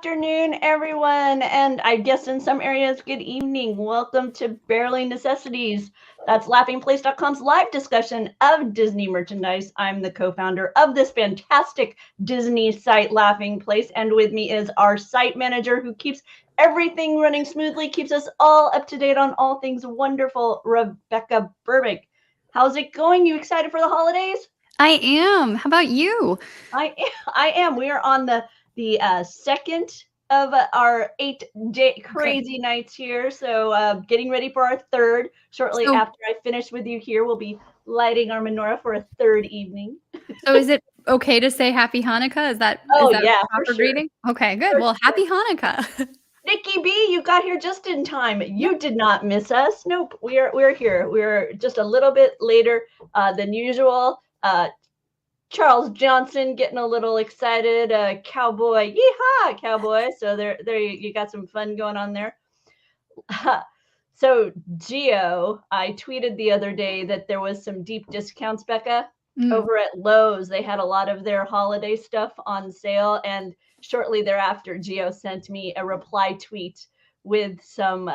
afternoon, everyone, and I guess in some areas, good evening. Welcome to Barely Necessities. That's laughingplace.com's live discussion of Disney merchandise. I'm the co-founder of this fantastic Disney site, Laughing Place, and with me is our site manager who keeps everything running smoothly, keeps us all up to date on all things wonderful, Rebekah Burbick. How's it going? You excited for the holidays? I am. How about you? I am. We are on the second of our 8-day crazy nights here. So getting ready for our third. Shortly So, after I finish with you here, we'll be lighting our menorah for a third evening. so is it okay to say Happy Hanukkah? Is that Oh a yeah, for proper sure. greeting? Okay, good. For Well, sure. Happy Hanukkah. Nikki B, you got here just in time. You did not miss us. Nope, we're here. We're just a little bit later than usual. Charles Johnson getting a little excited, cowboy, yeehaw, cowboy. So there you got some fun going on there. So Geo, I tweeted the other day that there was some deep discounts, Bekah, over at Lowe's. They had a lot of their holiday stuff on sale, and shortly thereafter, Geo sent me a reply tweet with some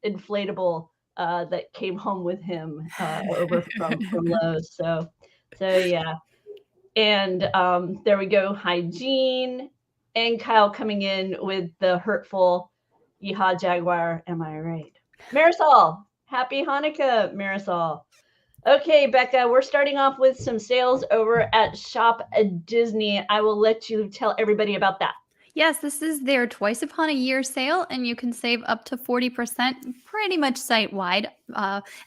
inflatable that came home with him over from Lowe's. So yeah. And there we go, hygiene. And Kyle coming in with the hurtful Yeehaw Jaguar, am I right? Marisol, happy Hanukkah, Marisol. Okay, Bekah, we're starting off with some sales over at Shop Disney. I will let you tell everybody about that. Yes, this is their twice upon a year sale, and you can save up to 40% pretty much site wide.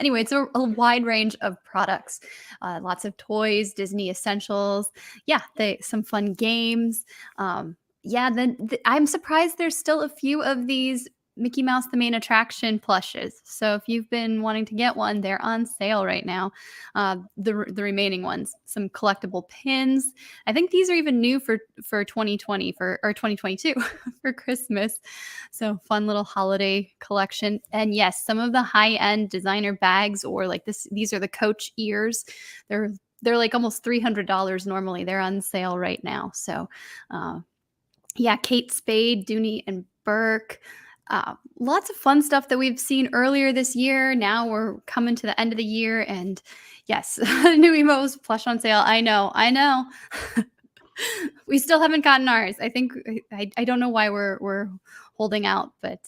Anyway, it's a wide range of products, lots of toys, Disney essentials. Yeah, some fun games. I'm surprised there's still a few of these Mickey Mouse the Main Attraction plushes. So if you've been wanting to get one, they're on sale right now. The remaining ones, some collectible pins. I think these are even new for 2020 or 2022 for Christmas. So fun little holiday collection. And yes, some of the high-end designer bags or like this, these are the Coach ears. They're like almost $300 normally. They're on sale right now. So yeah, Kate Spade, Dooney and Burke. Lots of fun stuff that we've seen earlier this year. Now we're coming to the end of the year, and yes, new Emo's plush on sale. I know. We still haven't gotten ours. I think I don't know why we're holding out, but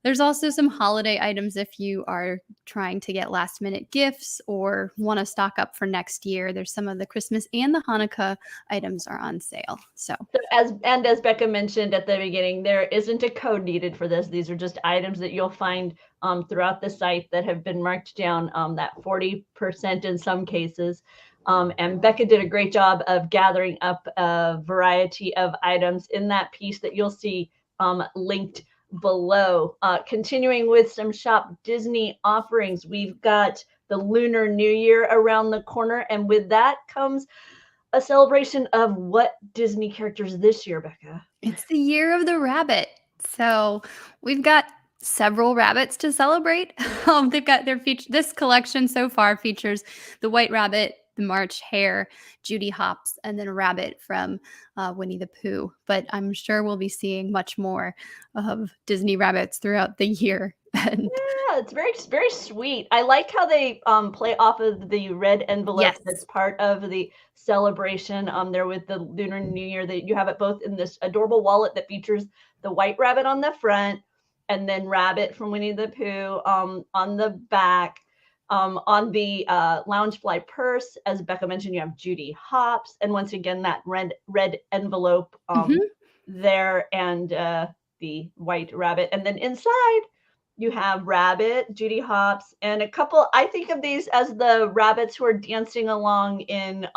there's also some holiday items if you are trying to get last minute gifts or want to stock up for next year. There's some of the Christmas and the Hanukkah items are on sale. So as Bekah mentioned at the beginning, there isn't a code needed for this. These are just items that you'll find throughout the site that have been marked down that 40% in some cases. And Bekah did a great job of gathering up a variety of items in that piece that you'll see linked below. Continuing with some Shop Disney offerings, we've got the Lunar New Year around the corner, and with that comes a celebration of what Disney characters this year, Bekah? it's the year of the rabbit. So we've got several rabbits to celebrate. They've got their this collection so far features the White Rabbit, the March Hare, Judy Hopps, and then a rabbit from Winnie the Pooh. But I'm sure we'll be seeing much more of Disney rabbits throughout the year. And yeah, it's very sweet. I like how they play off of the red envelope yes, that's part of the celebration there with the Lunar New Year. That you have it both in this adorable wallet that features the white rabbit on the front and then Rabbit from Winnie the Pooh on the back. On the Loungefly purse, as Bekah mentioned, you have Judy Hopps, and once again that red envelope there, and the white rabbit, and then inside you have Rabbit, Judy Hopps, and a couple. I think of these as the rabbits who are dancing along in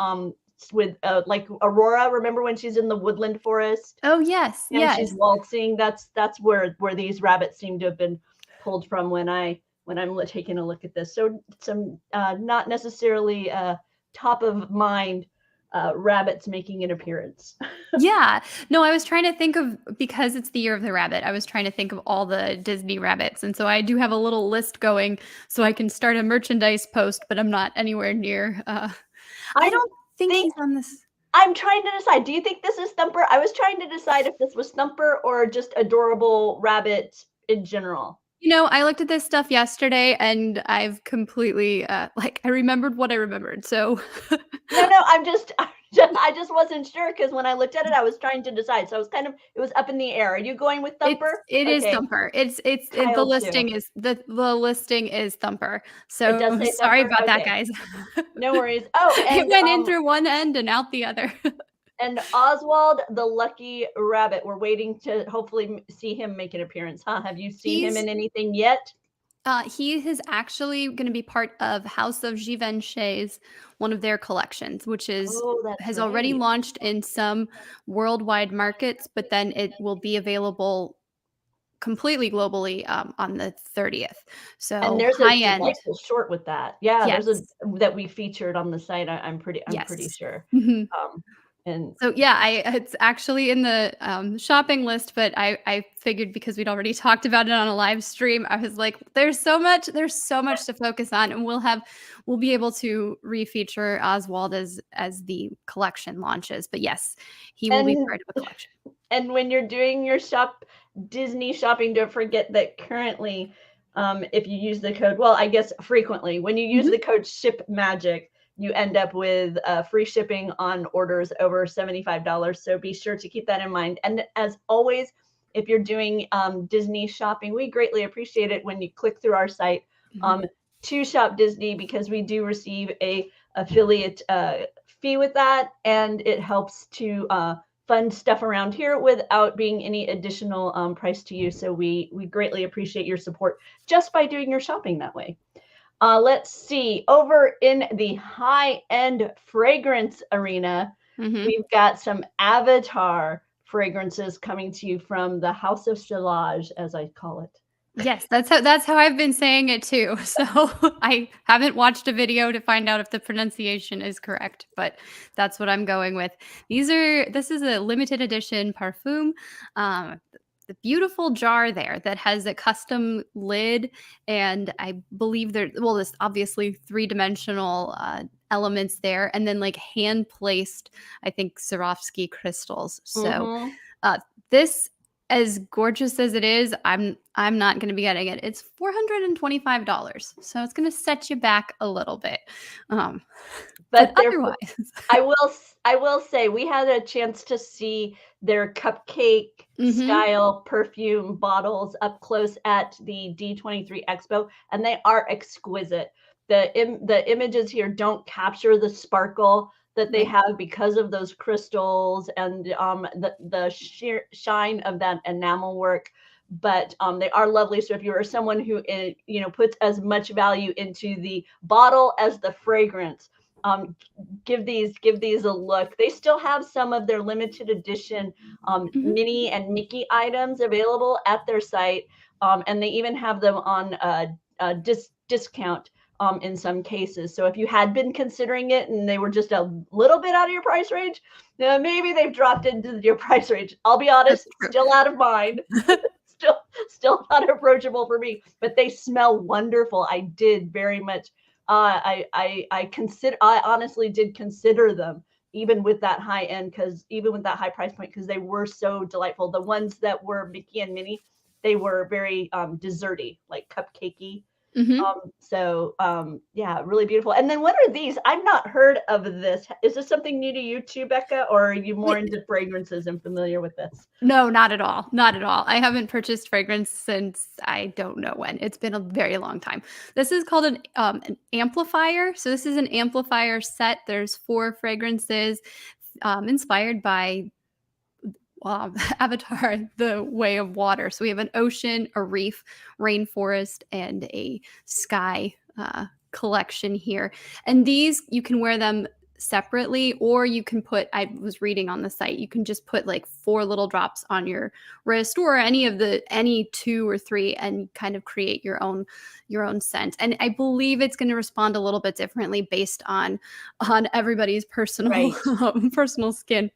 with like Aurora. Remember when she's in the woodland forest? Oh yes, And yes. she's waltzing. That's where these rabbits seem to have been pulled from when I'm taking a look at this. So some not necessarily top of mind rabbits making an appearance. Yeah. No, I was trying to think of, because it's the year of the rabbit, I was trying to think of all the Disney rabbits. And so I do have a little list going so I can start a merchandise post, but I'm not anywhere near. I don't think he's on this. I'm trying to decide. Do you think this is Thumper? I was trying to decide if this was Thumper or just adorable rabbit in general. I looked at this stuff yesterday and I've completely like I remembered what I remembered. So No, I just wasn't sure because when I looked at it, I was trying to decide. So it was up in the air. Are you going with Thumper? it is Okay, Thumper. The Kyle too. listing is the listing is Thumper. It does So say sorry Thumper. about that, Okay, guys. no worries. Oh, It went in through one end and out the other. and Oswald the Lucky Rabbit. We're waiting to hopefully see him make an appearance. Huh? Have you seen him He's in anything yet? he is actually going to be part of House of Givenchy's one of their collections, which Oh, that's has already right. launched in some worldwide markets, but then it will be available completely globally on the 30th. And So there's a high end. delightful short with that. Yeah, there's a Yes. that we featured on the site. I'm pretty Yes. sure. Mhm. Um, and So yeah, it's actually in the shopping list, but I figured because we'd already talked about it on a live stream, I was like, there's so much to focus on, and we'll be able to refeature Oswald as the collection launches. But yes, he will be and part of a collection. and when you're doing your shop Disney shopping, don't forget that currently, if you use the code, well, I guess frequently, when you use Mhm. the code Ship Magic, you end up with free shipping on orders over $75. So be sure to keep that in mind. And as always, if you're doing Disney shopping, we greatly appreciate it when you click through our site Mhm. um, to Shop Disney because we do receive a affiliate fee with that, and it helps to fund stuff around here without being any additional price to you. So we greatly appreciate your support just by doing your shopping that way. Let's see. Over in the high-end fragrance arena, Mhm. we've got some Avatar fragrances coming to you from the House of Silage, as I call it. Yes, that's how I've been saying it too. So I haven't watched a video to find out if the pronunciation is correct, but that's what I'm going with. This is a limited edition parfum. The beautiful jar there that has a custom lid, and I believe there's obviously three-dimensional elements there, and then like hand placed, I think Swarovski crystals. So Mm-hmm. uh, this, as gorgeous as it is, I'm not going to be getting it. It's $425, so it's going to set you back a little bit. Um, but But they're otherwise, I will say we had a chance to see their cupcake hmm style perfume bottles up close at the D23 Expo, and they are exquisite. The images here don't capture the sparkle that they right. have because of those crystals and the sheer shine of that enamel work. But they are lovely. So if you are someone who puts as much value into the bottle as the fragrance, um, give these a look. They still have some of their limited edition hmm Minnie and Mickey items available at their site, and they even have them on a discount in some cases. So if you had been considering it and they were just a little bit out of your price range, maybe they've dropped into your price range. I'll be That's honest, true. still out of mine. Still not approachable for me, but they smell wonderful. I did very much I honestly did consider them even with that high end, because even with that high price point, because they were so delightful. The ones that were Mickey and Minnie, they were very desserty, like cupcakey. hmm Yeah, really beautiful. And then what are these? I've not heard of this. Is this something new to you too, Bekah, or are you more into fragrances and familiar with this? No, not at all. Not at all. I haven't purchased fragrance since I don't know when. It's been a very long time. This is called an amplifier. So this is an amplifier set. There's four fragrances inspired by Avatar, the way of water. So we have an ocean, a reef, rainforest, and a sky collection here. And these, you can wear them separately, or you can put, I was reading on the site, you can just put like 4 little drops on your wrist or any 2 or 3 and kind of create your own scent. And I believe it's going to respond a little bit differently based on everybody's personal Right. personal skin.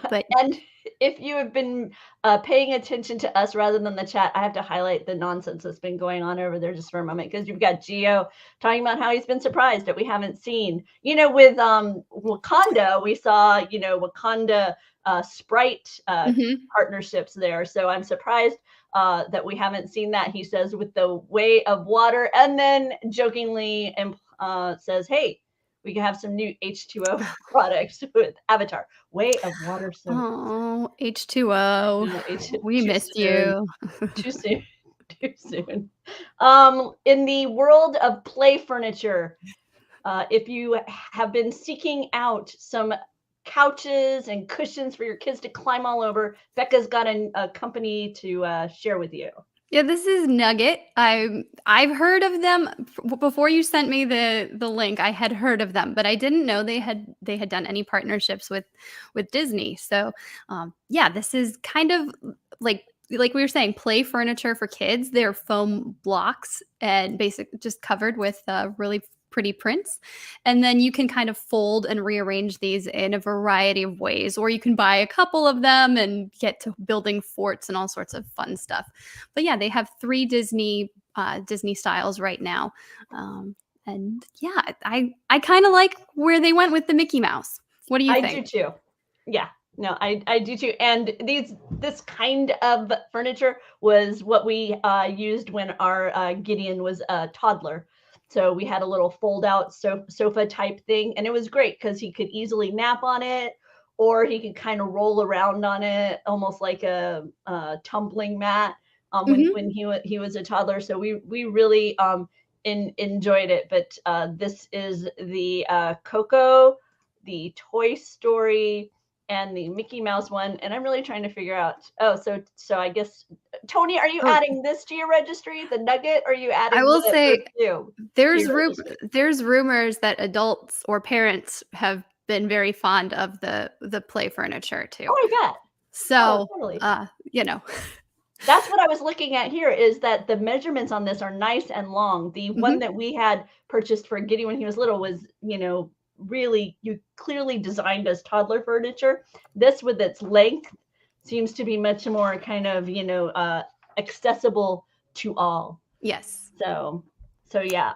But And if you have been paying attention to us rather than the chat, I have to highlight the nonsense that's been going on over there just for a moment, because you've got Gio talking about how he's been surprised that we haven't seen, with Wakanda, we saw, Wakanda Sprite partnerships there. So I'm surprised that we haven't seen that. He says with the Way of Water, and then jokingly says, hey, we can have some new H2O products with Avatar. Way of Water soap. Oh, H2O. We missed you. Too soon. Too soon. In the world of play furniture, if you have been seeking out some couches and cushions for your kids to climb all over, Bekah's got a company to share with you. Yeah, this is Nugget. I've heard of them before you sent me the link. I had heard of them, but I didn't know they had done any partnerships with Disney. So, yeah, this is kind of like we were saying, play furniture for kids. They're foam blocks and just covered with really pretty prints, and then you can kind of fold and rearrange these in a variety of ways, or you can buy a couple of them and get to building forts and all sorts of fun stuff. But yeah, they have 3 Disney styles right now, and yeah, I kind of like where they went with the Mickey Mouse. What do you think? I do too. Yeah. No, I do too. And this kind of furniture was what we used when our Gideon was a toddler. So we had a little fold out sofa type thing, and it was great because he could easily nap on it, or he could kind of roll around on it, almost like a tumbling mat when he was a toddler. So we really enjoyed it. But this is the Coco, the Toy Story, and the Mickey Mouse one, and I'm really trying to figure out. Oh, so I guess, Tony, are you adding this to your registry, the Nugget? Or are you adding? I will say there's rumors that adults or parents have been very fond of the play furniture too. Oh, I bet. So, totally. That's what I was looking at here, is that the measurements on this are nice and long. The one that we had purchased for Gideon when he was little was, really, you clearly designed as toddler furniture. This, with its length, seems to be much more kind of, accessible to all. Yes. So yeah.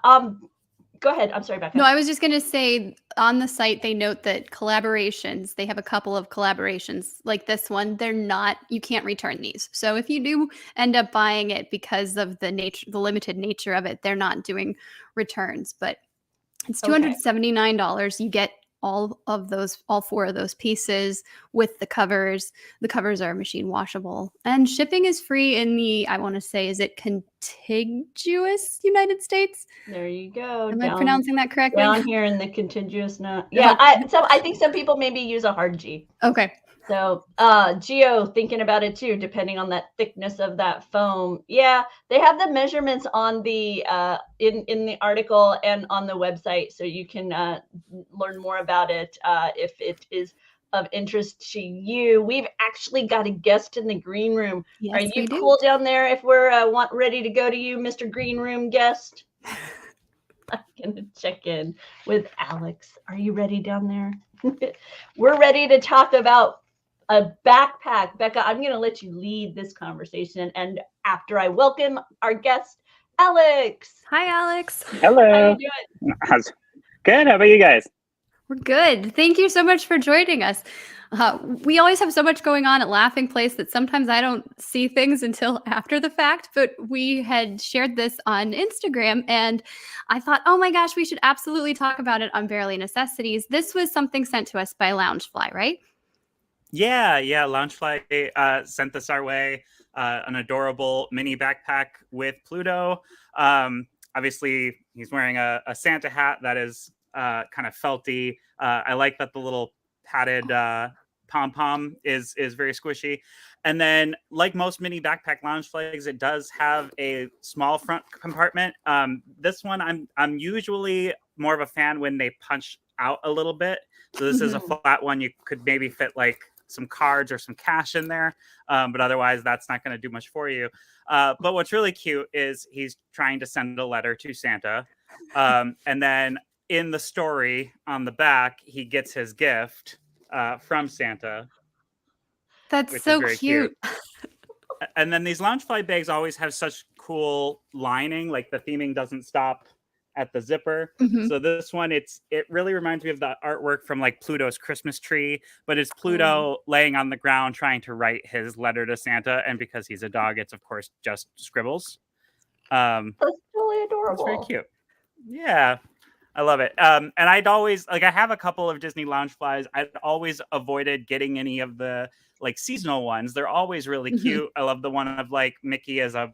Go ahead. I'm sorry, Bekah. No, I was just going to say, on the site, they note that collaborations, they have a couple of collaborations like this one. You can't return these. So if you do end up buying it because of the limited nature of it, they're not doing returns, but it's $279. You get all 4 of those pieces with the covers. The covers are machine washable, and shipping is free in the, I want to say, is it contiguous United States? There you go. Am I pronouncing that correctly? Down here in the contiguous, yeah. I think some people maybe use a hard G. Okay. So Gio thinking about it too, depending on that thickness of that foam. Yeah, they have the measurements on the in the article and on the website, so you can learn more about it if it is of interest to you. We've actually got a guest in the green room. Yes, are you cool down there if we're ready to go to you, Mr. Green Room guest? I'm gonna check in with Alex. Are you ready down there? We're ready to talk about a backpack. Bekah, I'm going to let you lead this conversation, and after I welcome our guest, Alex. Hi, Alex. Hello. How you doing? Good. How about you guys? We're good. Thank you so much for joining us. We always have so much going on at Laughing Place that sometimes I don't see things until after the fact, but we had shared this on Instagram, and I thought, oh my gosh, we should absolutely talk about it on Barely Necessities. This was something sent to us by Loungefly, right? Yeah. Loungefly sent this our way. An adorable mini backpack with Pluto. Obviously, he's wearing a Santa hat that is kind of felty. I like that the little padded pom-pom is very squishy. And then, like most mini backpack Loungeflies, it does have a small front compartment. This one, I'm usually more of a fan when they punch out a little bit. So this is a flat one. You could maybe fit like some cards or some cash in there, but otherwise that's not going to do much for you. But what's really cute is he's trying to send a letter to Santa, and then in the story on the back he gets his gift from Santa. That's which is so very cute. And then these Loungefly bags always have such cool lining, like the theming doesn't stop at the zipper. Mhm. So this one, it really reminds me of the artwork from like Pluto's Christmas tree, but it's Oh, Pluto laying on the ground trying to write his letter to Santa, and because he's a dog, it's of course just scribbles. that's totally It's very adorable. cute. Yeah, I love it. And I'd always like I have a couple of Disney Loungeflies. I'd always avoided getting any of the like seasonal ones. They're always really Mhm. cute. I love the one of like Mickey as a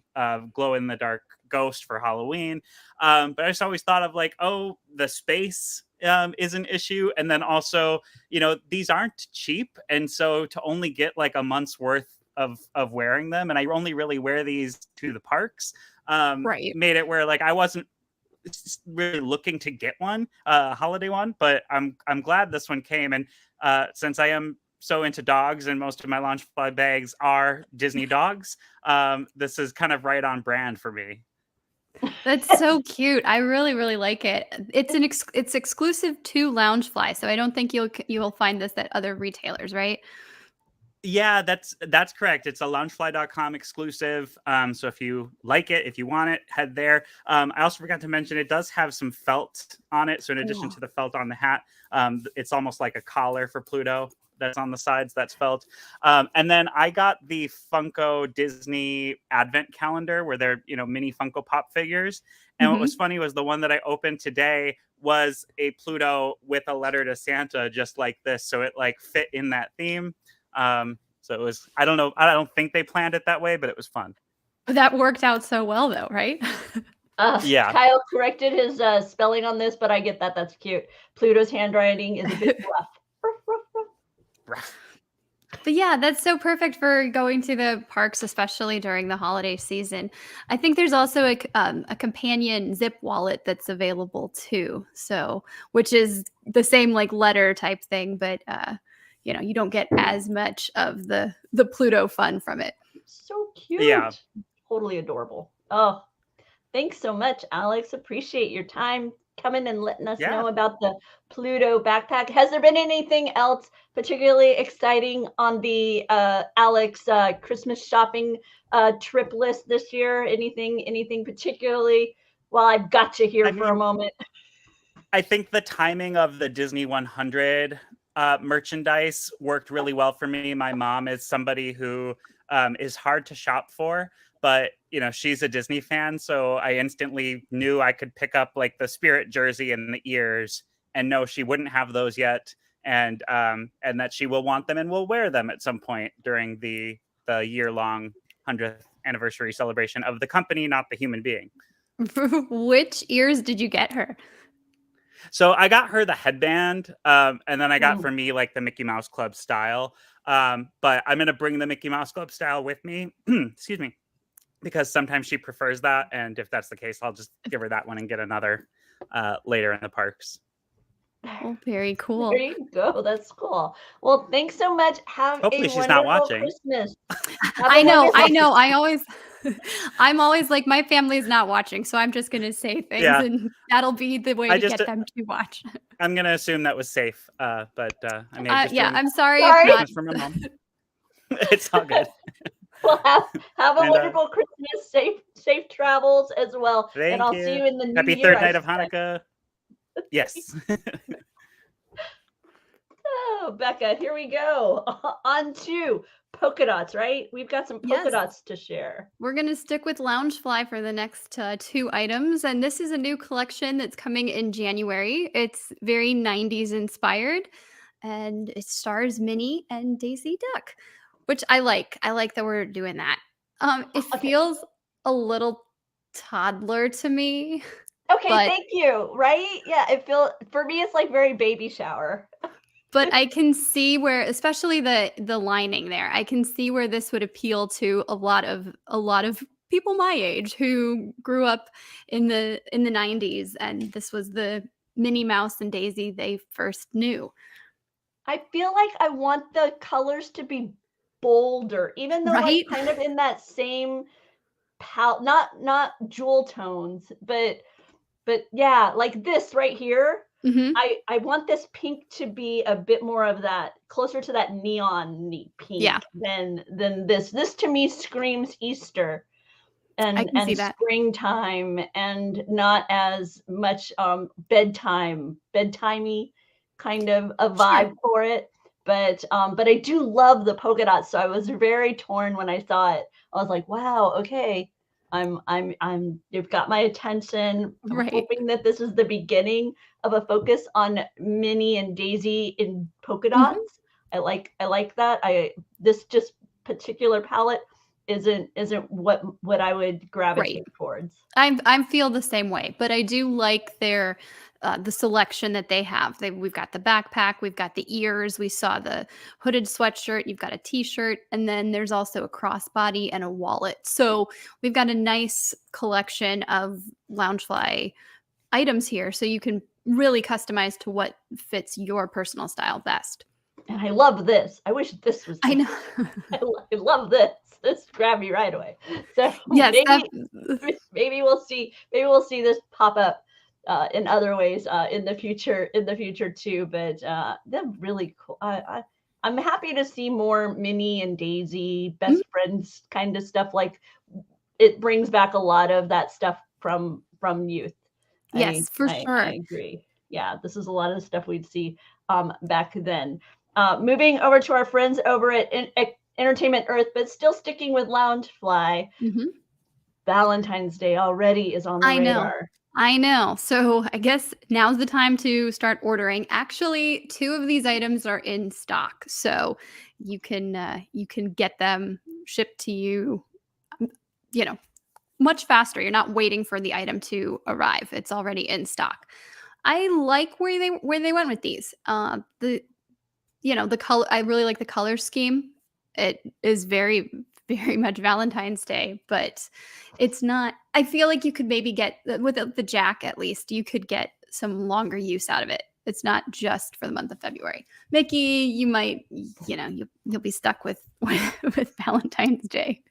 glow in the dark ghost for Halloween. But I just always thought of like, oh, the space is an issue, and then also, these aren't cheap, and so to only get like a month's worth of wearing them, and I only really wear these to the parks. Right. Made it where like I wasn't really looking to get one, holiday one, but I'm glad this one came. And since I am so into dogs and most of my Loungefly bags are Disney dogs, this is kind of right on brand for me. That's so cute. I really, really like it. It's exclusive to Loungefly, so I don't think you'll find this at other retailers, right? Yeah, that's correct. It's a loungefly.com exclusive. So if you like it, if you want it, head there. I also forgot to mention it does have some felt on it. So in addition Oh. to the felt on the hat, it's almost like a collar for Pluto that's on the sides that's felt. And then I got the Funko Disney Advent calendar where they're, mini Funko Pop figures. And what was Mhm. funny was the one that I opened today was a Pluto with a letter to Santa, just like this. So it like fit in that theme. So it was, I don't know, I don't think they planned it that way, but it was fun. That worked out so well though, right? Yeah. Kyle corrected his spelling on this, but I get that. That's cute. Pluto's handwriting is a bit rough. Ruff, ruff, ruff. But yeah, that's so perfect for going to the parks, especially during the holiday season. I think there's also a companion zip wallet that's available too. So, which is the same like letter type thing, but you don't get as much of the Pluto fun from it. So cute. Yeah. Totally adorable. Oh, thanks so much, Alex. Appreciate your time coming and letting us Yeah. know about the Pluto backpack. Has there been anything else particularly exciting on the Alex Christmas shopping trip list this year? Anything particularly? Well, I've got you here I for a mean, moment. I think the timing of the Disney 100 merchandise worked really well for me. My mom is somebody who is hard to shop for, but she's a Disney fan, so I instantly knew I could pick up like the Spirit jersey and the ears, and no, she wouldn't have those yet, and that she will want them and will wear them at some point during the year-long 100th anniversary celebration of the company, not the human being. Which ears did you get her? So I got her the headband, and then I got Mm. for me like the Mickey Mouse Club style. But I'm gonna bring the Mickey Mouse Club style with me. Excuse me, because sometimes she prefers that, and if that's the case, I'll just give her that one and get another later in the parks. Oh, very There cool. you go. That's cool. Well, thanks so much. Have a Hopefully, she's not wonderful watching. Christmas. Have a I know, wonderful I know. I always I'm always like my family's not watching, so I'm just going to say things Yeah, and that'll be the way I to just get them to watch. I'm gonna assume that was safe, but I may have just Yeah, ruined I'm sorry if Sorry. not. Christmas for my mom. It's all good. Well, have a And wonderful Christmas. Safe travels as well. And thank I'll see you. you in the new Happy year, third I night of suspect. Hanukkah. Yes. Oh, Bekah, here we go. On to polka dots, right? We've got some polka Yes. dots to share. We're going to stick with Loungefly for the next two items. And this is a new collection that's coming in January. It's very 90s inspired and it stars Minnie and Daisy Duck, which I like. I like that we're doing that. It Okay. feels a little toddler to me, Okay, but thank you. Right? Yeah, for me it's like very baby shower. I can see where, especially the lining there, I can see where this would appeal to a lot of people my age who grew up in the 90s, and this was the Minnie Mouse and Daisy they first knew. I feel like I want the colors to be bolder, even though like Right? kind of in that same not jewel tones, but yeah, like this right here. Mhm. I want this pink to be a bit more of that, closer to that neon pink Yeah, than this. This to me screams Easter I can see and that. springtime, and not as much bedtimey kind of a Sure. vibe for it. But I do love the polka dots, so I was very torn when I saw it. I was like, wow, okay. You've got my attention. I'm Right. hoping that this is the beginning of a focus on Minnie and Daisy in polka Mhm. dots. I like that. This just particular palette isn't what I would Right. gravitate towards. I feel the same way, but I do like their the selection that they have. We've got the backpack, we've got the ears, we saw the hooded sweatshirt, you've got a t-shirt, and then there's also a crossbody and a wallet. So we've got a nice collection of Loungefly items here, so you can really customize to what fits your personal style best. And I love this. I wish this was I the know. I love this. This grabbed me right away. So Yes, that maybe we'll see this pop up in other ways in the future too. But they're really cool. I'm happy to see more Minnie and Daisy Mhm. best friends kind of stuff. Like, it brings back a lot of that stuff from youth. Yes, for I sure. agree. Yeah, this is a lot of the stuff we'd see back then. Moving over to our friends over at Entertainment Earth, but still sticking with Loungefly. Mhm. Valentine's Day already is on the I know. radar. I know. So I guess now's the time to start ordering. Actually, two of these items are in stock, so you can get them shipped to you, m- you know, much faster. You're not waiting for the item to arrive. It's already in stock. I like where they went with these. The color. I really like the color scheme. It is very very much Valentine's Day, but it's not. I feel like you could maybe get with the jack at least. You could get some longer use out of it. It's not just for the month of February. Mickey, you might, you'll be stuck with with Valentine's Day.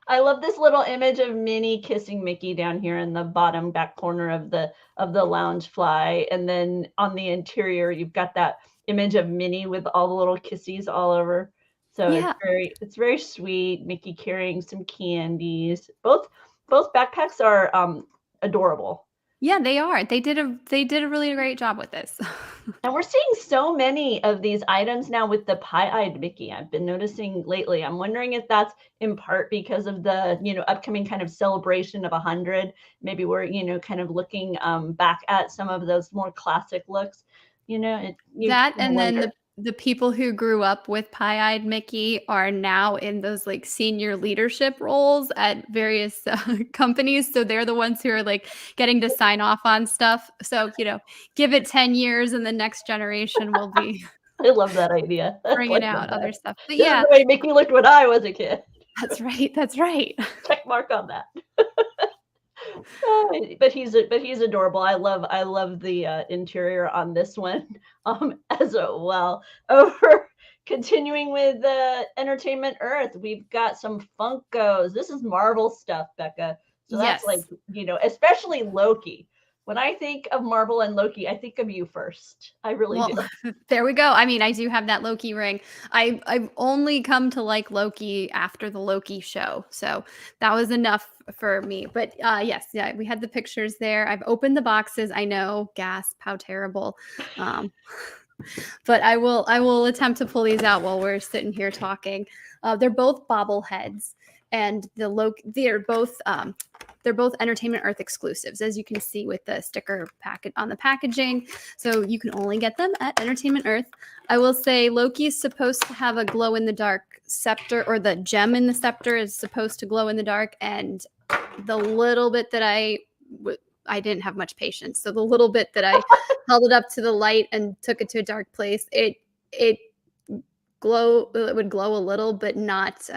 I love this little image of Minnie kissing Mickey down here in the bottom back corner of the Loungefly, and then on the interior you've got that image of Minnie with all the little kissies all over. So Yeah, it's very sweet. Mickey carrying some candies. Both backpacks are adorable. yeah, they are. They did a really great job with this. And we're seeing so many of these items now with the pie-eyed Mickey. I've been noticing lately. I'm wondering if that's in part because of the, upcoming kind of celebration of 100. Maybe we're, kind of looking back at some of those more classic looks. You That kind of and then wonder. the people who grew up with Pie-Eyed Mickey are now in those, like, senior leadership roles at various, companies, so they're the ones who are, like, getting to sign off on stuff. So, give it 10 years and the next generation will be I love that idea. I bringing love out other that. stuff. But This is yeah, the way Mickey looked when I was a kid. that's right. Check mark on that. But he's adorable. I love the interior on this one as well. Over continuing with Entertainment Earth, we've got some Funkos. This is Marvel stuff, Bekah. So that's like, Yes. especially Loki. When I think of Marvel and Loki, I think of you first. I really Well, do. there we go. I mean, I do have that Loki ring. I've only come to like Loki after the Loki show, so that was enough for me. But yes, yeah, we had the pictures there. I've opened the boxes. I know, gasp, how terrible. Um, but I will attempt to pull these out while we're sitting here talking. They're both bobbleheads, and they're both Entertainment Earth exclusives, as you can see with the sticker packet on the packaging. So you can only get them at Entertainment Earth. I will say Loki is supposed to have a glow in the dark scepter, or the gem in the scepter is supposed to glow in the dark, and the little bit that I didn't have much patience. So the little bit that I held it up to the light and took it to a dark place, it it would glow a little, but not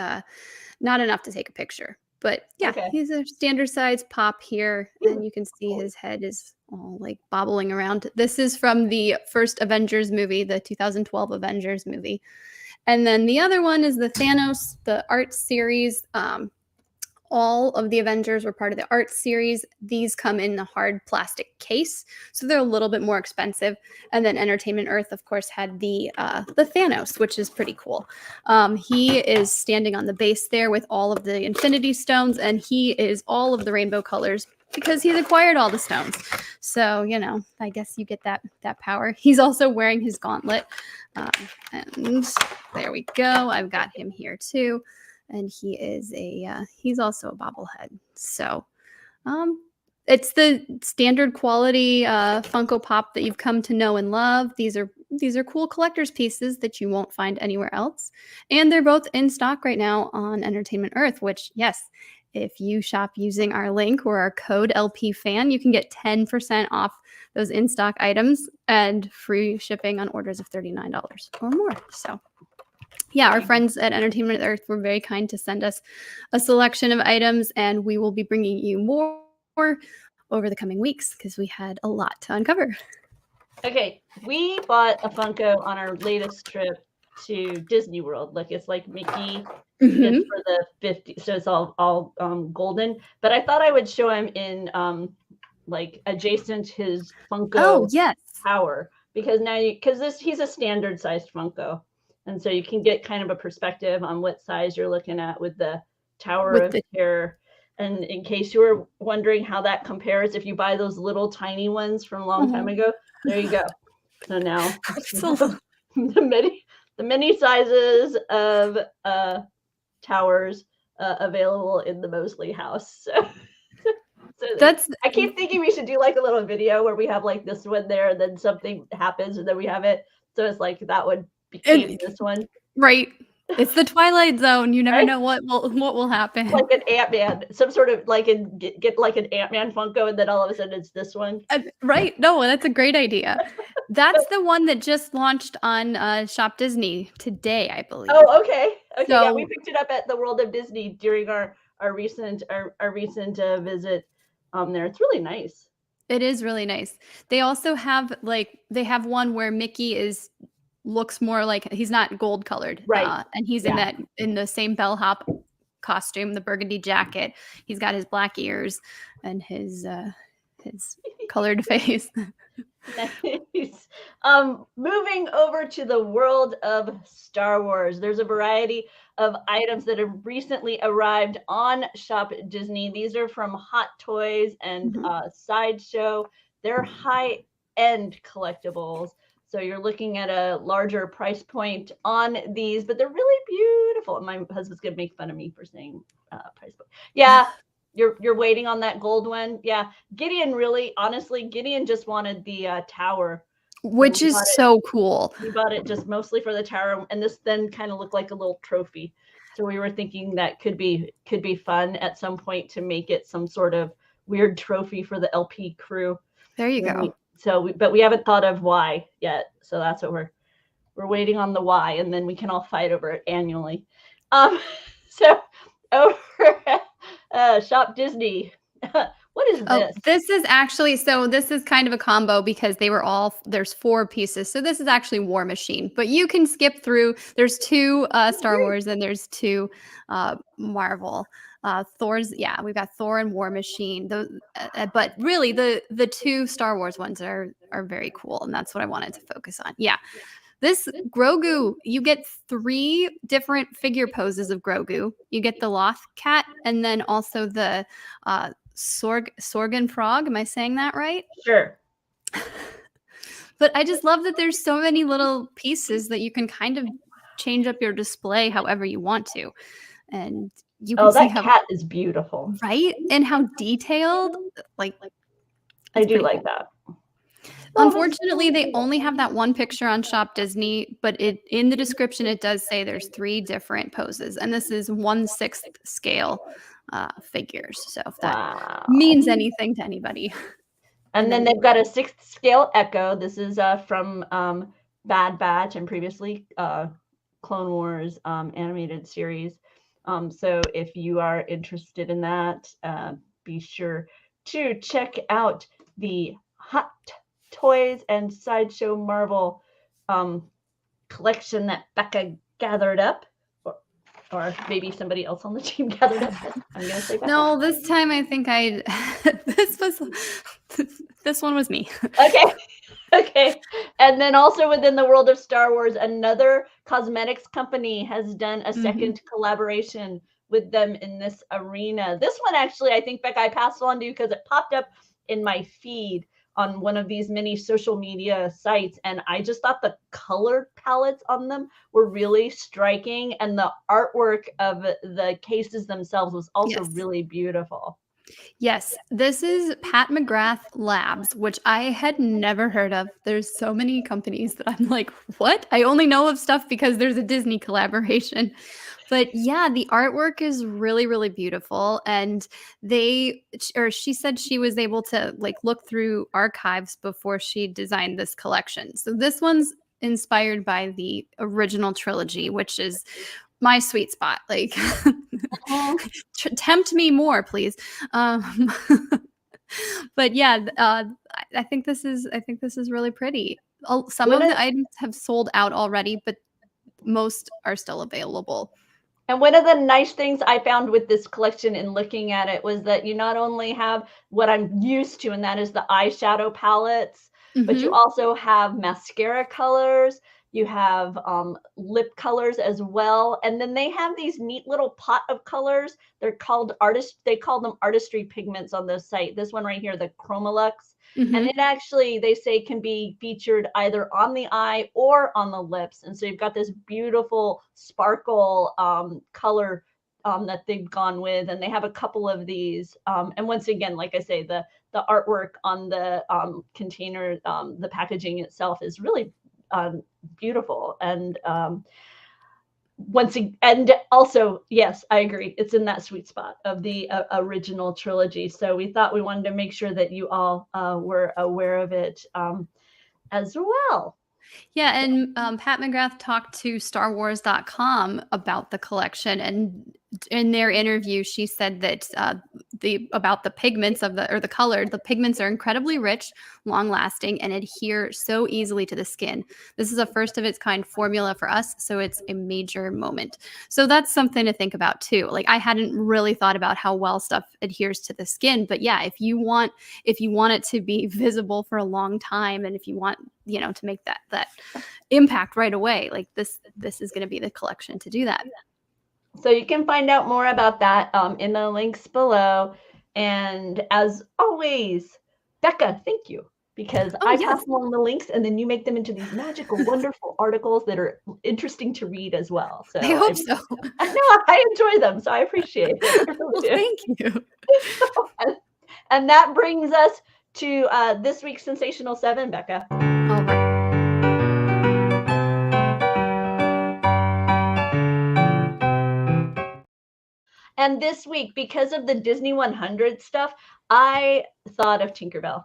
enough to take a picture. But yeah, Okay. he's a standard size pop here, and you can see his head is all like bobbling around. This is from the first Avengers movie, the 2012 Avengers movie. And then the other one is the Thanos, the art series. all of the Avengers were part of the art series. These come in the hard plastic case, so they're a little bit more expensive. And then Entertainment Earth, of course, had the Thanos, which is pretty cool. He is standing on the base there with all of the Infinity Stones, and he is all of the rainbow colors because he's acquired all the stones. So, you know, I guess you get that power. He's also wearing his gauntlet. And there we go. I've got him here too. And he is he's also a bobblehead. So it's the standard quality Funko Pop that you've come to know and love. These are cool collector's pieces that you won't find anywhere else. And they're both in stock right now on Entertainment Earth, which, yes, if you shop using our link or our code LPFan, you can get 10% off those in-stock items and free shipping on orders of $39 or more. So yeah, our friends at Entertainment Earth were very kind to send us a selection of items, and we will be bringing you more over the coming weeks because we had a lot to uncover. Okay, we bought a Funko on our latest trip to Disney World. Look, it's like Mickey. It's for the 50, so it's all golden. But I thought I would show him in like adjacent his Funko tower, because now he's a standard sized Funko. And so you can get kind of a perspective on what size you're looking at with the Tower of Terror. And in case you were wondering how that compares, if you buy those little tiny ones from a long time ago, there you go. So now the many sizes of towers available in the Mosley house. So I keep thinking we should do like a little video where we have like this one there, and then something happens, and then we have it. So it's like that would became this one, right? It's the Twilight Zone. You never know what will happen. Like an Ant-Man, some sort of like get like an Ant-Man Funko, and then all of a sudden it's this one. Right? No, that's a great idea. That's the one that just launched on Shop Disney today, I believe. Oh, okay. So, yeah, we picked it up at the World of Disney during our recent visit there. It's really nice. It is really nice. They also have one where Mickey looks more like he's not gold colored, right? And he's in the same bellhop costume, the burgundy jacket. He's got his black ears and his colored face. Nice. Moving over to the world of Star Wars, there's a variety of items that have recently arrived on Shop Disney. These are from Hot Toys and Sideshow. They're high-end collectibles. So you're looking at a larger price point on these, but they're really beautiful. And my husband's gonna make fun of me for saying price point. Yeah, you're waiting on that gold one. Yeah, Gideon just wanted the tower, which is so cool. We bought it just mostly for the tower, and this then kind of looked like a little trophy. So we were thinking that could be fun at some point to make it some sort of weird trophy for the LP crew. There you go. But we haven't thought of why yet. So that's what we're waiting on, the why, and then we can all fight over it annually. So over Shop Disney. What is this? This is actually, this is kind of a combo because there's 4 pieces. So this is actually War Machine, but you can skip through. There's 2 Star Wars and there's 2 Marvel. We've got Thor and War Machine. But really the 2 Star Wars ones are very cool, and that's what I wanted to focus on. Yeah. This Grogu, you get 3 different figure poses of Grogu. You get the Loth cat, and then also the Sorgan frog. Am I saying that right? Sure. But I just love that there's so many little pieces that you can kind of change up your display however you want to. And you can see that cat is beautiful. Right? And how detailed, like I do like that. Unfortunately, they only have that one picture on Shop Disney, but in the description, it does say there's 3 different poses, and this is 1/6 scale figures. So if that means anything to anybody. And then they've got a 6th scale Echo. This is from Bad Batch and previously Clone Wars animated series. So if you are interested in that, be sure to check out the Hot Toys and Sideshow Marvel collection that Bekah gathered up. or maybe somebody else on the team gathered up. I'm gonna say Bekah. No, this time I think this one was me. Okay. Okay. And then also within the world of Star Wars, another cosmetics company has done a second collaboration with them in this arena. This one actually, I think, Bekah, I passed on to you because it popped up in my feed on one of these many social media sites. And I just thought the color palettes on them were really striking. And the artwork of the cases themselves was also really beautiful. Yes, this is Pat McGrath Labs, which I had never heard of. There's so many companies that I'm like, what? I only know of stuff because there's a Disney collaboration. But yeah, the artwork is really, really beautiful. And she said she was able to like look through archives before she designed this collection. So this one's inspired by the original trilogy, which is my sweet spot. Like, tempt me more, please. But yeah, I think this is really pretty. Some of the items have sold out already, but most are still available. And one of the nice things I found with this collection in looking at it was that you not only have what I'm used to, and that is the eyeshadow palettes, but you also have mascara colors. You have lip colors as well. And then they have these neat little pot of colors. They're called they call them artistry pigments on the site. This one right here, the Chromolux. And it actually, they say, can be featured either on the eye or on the lips. And so you've got this beautiful sparkle color that they've gone with. And they have a couple of these. And once again, like I say, the artwork on the container, the packaging itself is really beautiful. And and also, yes, I agree, it's in that sweet spot of the original trilogy. So we thought we wanted to make sure that you all were aware of it as well. Yeah, and Pat McGrath talked to StarWars.com about the collection, and in their interview, she said that about the pigments the color, the pigments are incredibly rich, long-lasting, and adhere so easily to the skin. This is a first of its kind formula for us, so it's a major moment. So that's something to think about too. Like, I hadn't really thought about how well stuff adheres to the skin, but yeah, if you want it to be visible for a long time, and if you want to make that impact right away, like this is going to be the collection to do that. So you can find out more about that in the links below. And as always, Bekah, thank you, because I pass along the links and then you make them into these magical, wonderful articles that are interesting to read as well. So I hope so. I know, I enjoy them, so I appreciate it. Well, thank you. And that brings us to this week's Sensational Seven, Bekah. All right. And this week, because of the Disney 100 stuff, I thought of Tinkerbell,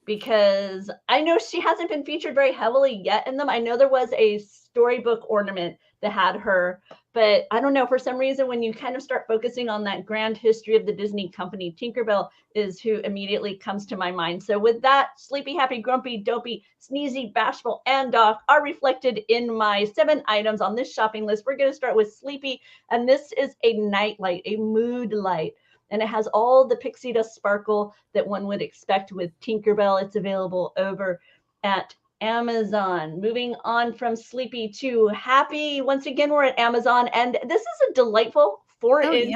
because I know she hasn't been featured very heavily yet in them. I know there was a storybook ornament that had her, but I don't know, for some reason, when you kind of start focusing on that grand history of the Disney company, Tinkerbell is who immediately comes to my mind. So with that, sleepy, happy, grumpy, dopey, sneezy, bashful, and doc are reflected in my 7 items on this shopping list. We're going to start with sleepy, and this is a nightlight, a mood light. And it has all the pixie dust sparkle that one would expect with Tinkerbell. It's available over at Amazon. Moving on from sleepy to happy. Once again, we're at Amazon, and this is a delightful 4-inch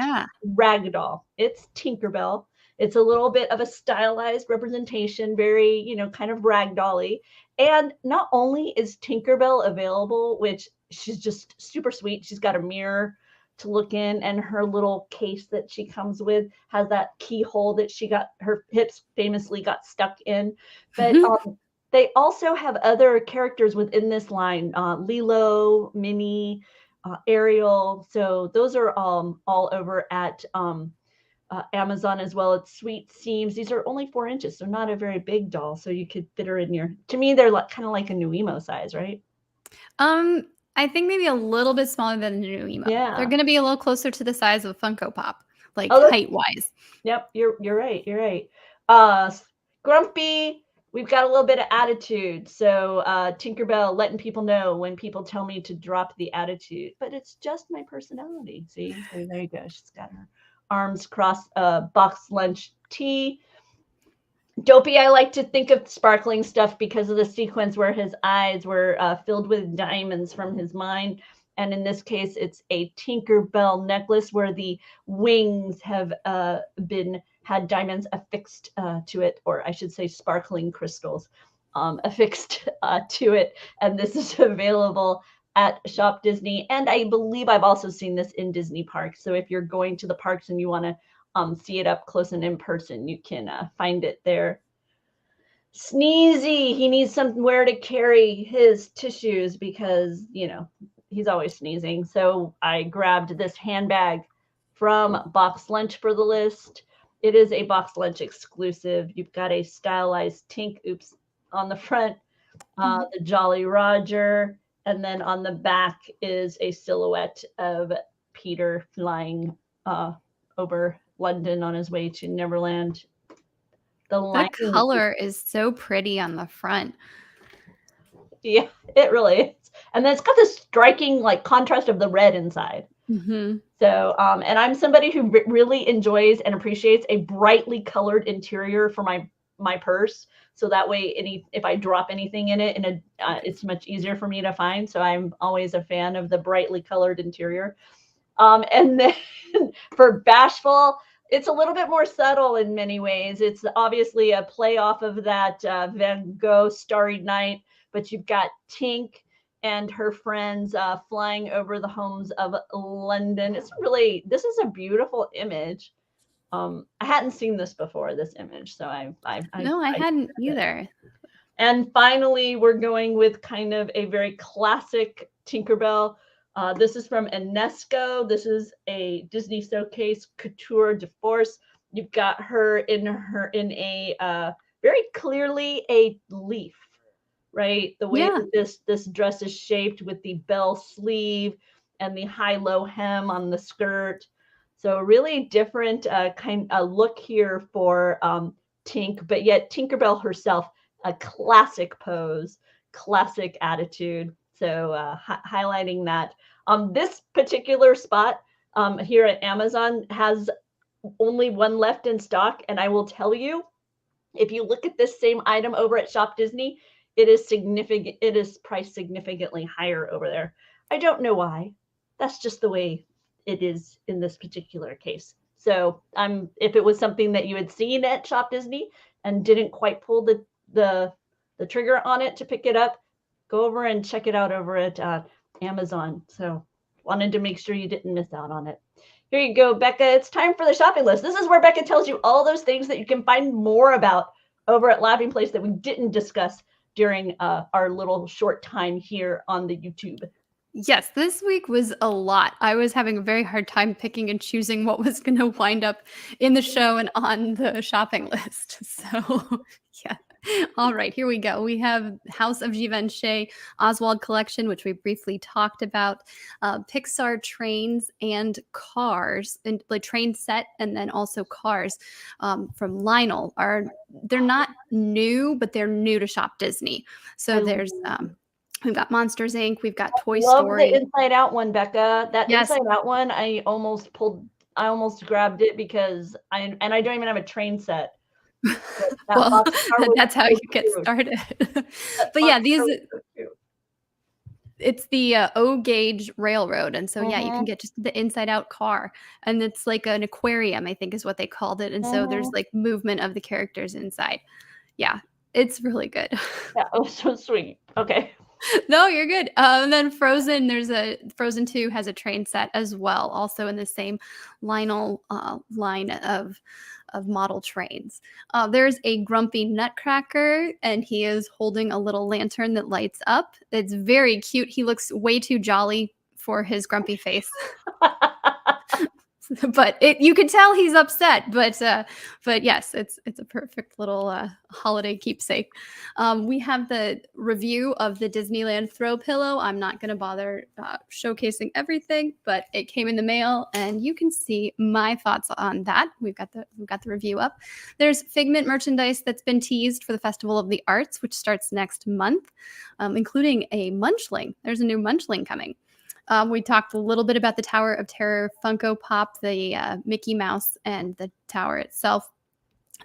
rag doll. It's Tinkerbell. It's a little bit of a stylized representation, very, kind of ragdolly. And not only is Tinkerbell available, which she's just super sweet. She's got a mirror to look in, and her little case that she comes with has that keyhole that her hips famously got stuck in. But they also have other characters within this line, Lilo, Minnie, Ariel. So those are all over at Amazon as well. It's sweet seams. These are only 4 inches, so not a very big doll. So you could fit her in to me, they're kind of like a new emo size, right? I think maybe a little bit smaller than a new emo. Yeah. They're going to be a little closer to the size of a Funko Pop, like height-wise. Yep, you're right. You're right. Grumpy, we've got a little bit of attitude. So Tinkerbell letting people know when people tell me to drop the attitude, but it's just my personality. See, so there you go. She's got her arms crossed, box lunch tea. Dopey, I like to think of sparkling stuff because of the sequence where his eyes were filled with diamonds from his mind. And in this case, it's a Tinkerbell necklace where the wings have had diamonds affixed to it, or I should say sparkling crystals affixed to it. And this is available at Shop Disney. And I believe I've also seen this in Disney parks. So if you're going to the parks and you want to see it up close and in person, you can find it there. Sneezy, he needs somewhere to carry his tissues because, you know, he's always sneezing. So I grabbed this handbag from Box Lunch for the list. It is a Box Lunch exclusive. You've got a stylized Tink, on the front, the Jolly Roger, and then on the back is a silhouette of Peter flying over London on his way to Neverland. The color is so pretty on the front. Yeah, it really is. And then it's got this striking like contrast of the red inside. Mm-hmm. So, and I'm somebody who really enjoys and appreciates a brightly colored interior for my purse. So that way, if I drop anything in it, it's much easier for me to find. So I'm always a fan of the brightly colored interior. And then for Bashful, it's a little bit more subtle in many ways. It's obviously a play off of that Van Gogh Starry Night, but you've got Tink and her friends flying over the homes of London. This is a beautiful image. I hadn't seen this before, this image, so I hadn't either. And finally, we're going with kind of a very classic Tinkerbell. This is from Enesco. This is a Disney Showcase Couture de Force. You've got her in a very clearly a leaf, right? The way that this dress is shaped with the bell sleeve and the high-low hem on the skirt. So really different kind of look here for Tink, but yet Tinkerbell herself, a classic pose, classic attitude. So highlighting that. This particular spot here at Amazon has only one left in stock. And I will tell you, if you look at this same item over at Shop Disney, it is significant. It is priced significantly higher over there. I don't know why. That's just the way it is in this particular case. So if it was something that you had seen at Shop Disney and didn't quite pull the trigger on it to pick it up, go over and check it out over at Amazon. So wanted to make sure you didn't miss out on it. Here you go, Bekah. It's time for the shopping list. This is where Bekah tells you all those things that you can find more about over at Laughing Place that we didn't discuss during our little short time here on the YouTube. Yes, this week was a lot. I was having a very hard time picking and choosing what was going to wind up in the show and on the shopping list. So, yeah. All right, here we go. We have House of Givenchy Oswald collection, which we briefly talked about, Pixar trains and cars, and like train set, and then also cars from Lionel. They're not new, but they're new to Shop Disney. So there's we've got Monsters Inc. We've got Toy Story. The Inside Out one, Bekah. That Inside Out one, I almost grabbed it because I don't even have a train set. Well, that's how you get started. But yeah, it's the O gauge railroad, and so you can get just the inside out car, and it's like an aquarium, I think is what they called it, and so there's like movement of the characters inside. Yeah, it's really good. Yeah, oh, so sweet. Okay. No, you're good. And then Frozen, Frozen 2 has a train set as well, also in the same Lionel line of model trains. There's a grumpy nutcracker, and he is holding a little lantern that lights up. It's very cute. He looks way too jolly for his grumpy face. but you can tell he's upset. But yes, it's a perfect little holiday keepsake. We have the review of the Disneyland throw pillow. I'm not going to bother showcasing everything, but it came in the mail, and you can see my thoughts on that. We've got the review up. There's Figment merchandise that's been teased for the Festival of the Arts, which starts next month, including a Munchling. There's a new Munchling coming. We talked a little bit about the Tower of Terror Funko Pop, the Mickey Mouse and the tower itself.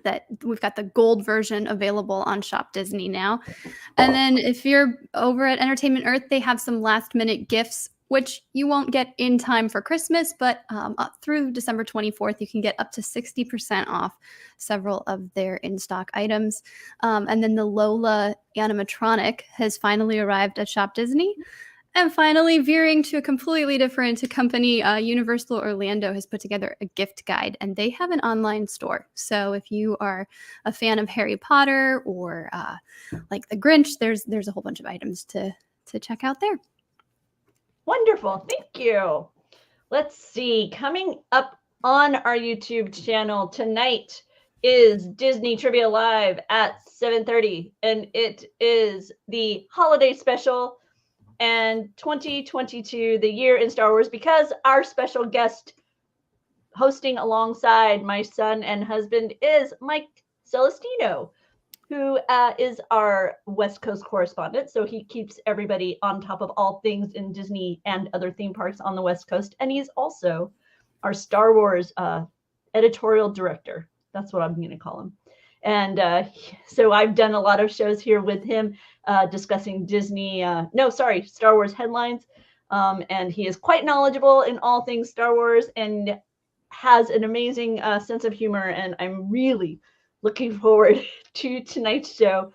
That we've got the gold version available on shopDisney now. And then if you're over at Entertainment Earth, they have some last minute gifts, which you won't get in time for Christmas, but up through December 24th, you can get up to 60% off several of their in-stock items. And then the Lola animatronic has finally arrived at shopDisney. And finally, veering to a completely different company, Universal Orlando has put together a gift guide, and they have an online store. So if you are a fan of Harry Potter or like the Grinch, there's a whole bunch of items to check out there. Wonderful. Thank you. Let's see. Coming up on our YouTube channel tonight is Disney Trivia Live at 7:30, and it is the holiday special and 2022, the year in Star Wars, because our special guest hosting alongside my son and husband is Mike Celestino, who is our West Coast correspondent. So he keeps everybody on top of all things in Disney and other theme parks on the West Coast. And he's also our Star Wars editorial director. That's what I'm going to call him. And so I've done a lot of shows here with him discussing Star Wars headlines. And he is quite knowledgeable in all things Star Wars and has an amazing sense of humor. And I'm really looking forward to tonight's show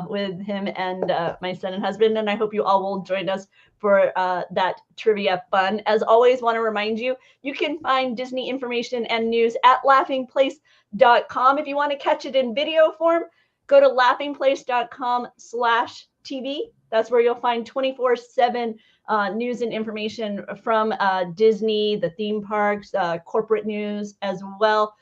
with him and my son and husband. And I hope you all will join us for that trivia fun. As always, want to remind you, you can find Disney information and news at laughingplace.com. If you want to catch it in video form, go to laughingplace.com/TV. That's where you'll find 24/7 news and information from Disney, the theme parks, corporate news as well.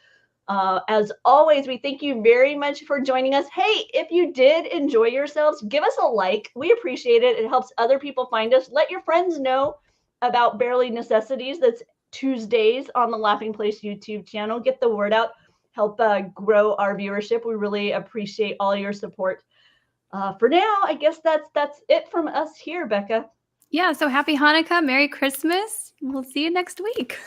As always, we thank you very much for joining us. Hey, if you did enjoy yourselves, give us a like. We appreciate it. It helps other people find us. Let your friends know about Barely Necessities. That's Tuesdays on the Laughing Place YouTube channel. Get the word out. Help grow our viewership. We really appreciate all your support. For now, I guess that's it from us here, Bekah. Yeah, so happy Hanukkah, Merry Christmas. We'll see you next week.